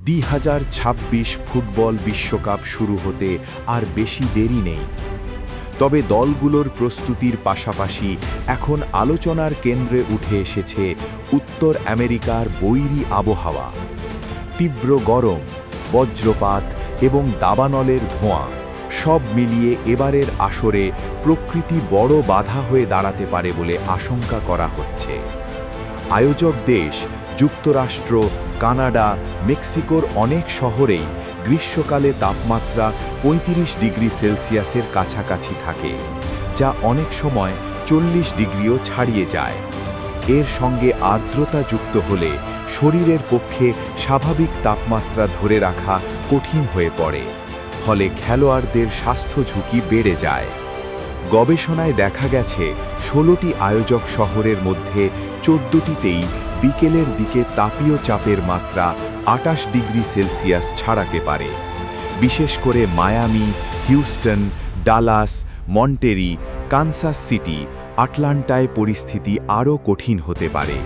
2026 football বিশ্বকাপ শুরু হতে আর বেশি দেরি নেই। তবে দলগুলোর প্রস্তুতির পাশাপাশি এখন আলোচনার কেন্দ্রে উঠে এসেছে উত্তর আমেরিকার বৈরী আবহাওয়া। তীব্র গরম, বজ্রপাত এবং দাবানলের ধোঁয়া সব মিলিয়ে এবারের আসরে প্রকৃতি বড় বাধা হয়ে দাঁড়াতে পারে বলে আশঙ্কা করা হচ্ছে। আয়োজক দেশ যুক্তরাষ্ট্র, কানাডা, মেক্সিকোর অনেক শহরেই গ্রীষ্মকালে তাপমাত্রা ৩৫ ডিগ্রি সেলসিয়াসের কাছাকাছি থাকে, যা অনেক সময় ৪০ ডিগ্রিও ছাড়িয়ে যায়। এর সঙ্গে আর্দ্রতা যুক্ত হলে শরীরের পক্ষে স্বাভাবিক তাপমাত্রা ধরে রাখা কঠিন হয়ে পড়ে, ফলে খেলোয়াড়দের স্বাস্থ্য ঝুঁকি বেড়ে যায়। গবেষণায় দেখা গেছে ১৬টি আয়োজক শহরের মধ্যে ১৪টিতেই বিকেলের দিকে তাপীয় চাপের মাত্রা ২৮ ডিগ্রি সেলসিয়াস ছাড়াতে পারে। বিশেষ করে Miami, Houston, Dallas, Monterrey, Kansas City, আটলান্টায় পরিস্থিতি আরও কঠিন হতে পারে।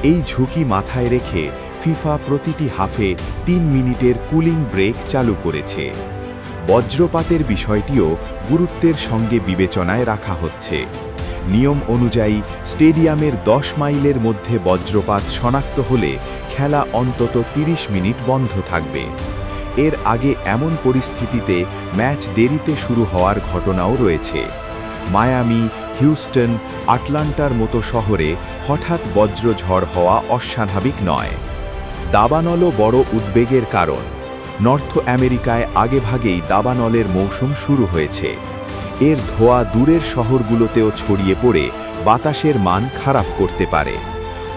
এই ঝুঁকি মাথায় রেখে ফিফা প্রতিটি হাফে ৩ মিনিটের কুলিং ব্রেক চালু করেছে। বজ্রপাতের বিষয়টিও গুরুত্বের সঙ্গে বিবেচনায় রাখা হচ্ছে। নিয়ম অনুযায়ী স্টেডিয়ামের ১০ মাইলের মধ্যে বজ্রপাত শনাক্ত হলে খেলা অন্তত ৩০ মিনিট বন্ধ থাকবে। এর আগে এমন পরিস্থিতিতে ম্যাচ দেরিতে শুরু হওয়ার ঘটনাও রয়েছে। মায়ামি, হিউস্টন, আটলান্টার মতো শহরে হঠাৎ বজ্রঝড় হওয়া অস্বাভাবিক নয়। দাবানলও বড় উদ্বেগের কারণ। নর্থ আমেরিকায় আগেভাগেই দাবানলের মৌসুম শুরু হয়েছে। এর ধোঁয়া দূরের শহরগুলোতেও ছড়িয়ে পড়ে বাতাসের মান খারাপ করতে পারে।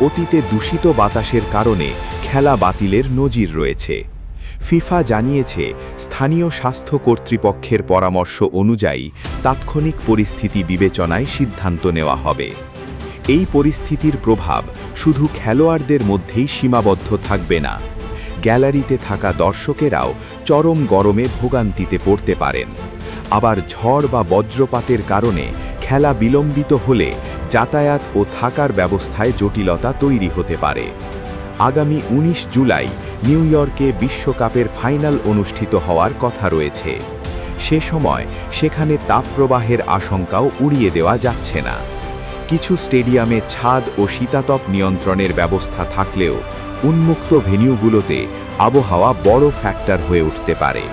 অতীতে দূষিত বাতাসের কারণে খেলা বাতিলের নজির রয়েছে। ফিফা জানিয়েছে, স্থানীয় স্বাস্থ্য কর্তৃপক্ষের পরামর্শ অনুযায়ী তাৎক্ষণিক পরিস্থিতি বিবেচনায় সিদ্ধান্ত নেওয়া হবে। এই পরিস্থিতির প্রভাব শুধু খেলোয়াড়দের মধ্যেই সীমাবদ্ধ থাকবে না। গ্যালারিতে থাকা দর্শকেরাও চরম গরমে ভোগান্তিতে পড়তে পারেন। আবার ঝড় বা বজ্রপাতের কারণে খেলা বিলম্বিত হলে যাতায়াত ও থাকার ব্যবস্থায় জটিলতা তৈরি হতে পারে। আগামী ১৯ জুলাই নিউ ইয়র্কে বিশ্বকাপের ফাইনাল অনুষ্ঠিত হওয়ার কথা রয়েছে। সে সময় সেখানে তাপপ্রবাহের আশঙ্কাও উড়িয়ে দেওয়া যাচ্ছে না। কিছু স্টেডিয়ামে ছাদ ও শীতাতপ নিয়ন্ত্রণের ব্যবস্থা থাকলেও উন্মুক্ত ভেন্যুগুলোতে আবহাওয়া বড় ফ্যাক্টর হয়ে উঠতে পারে।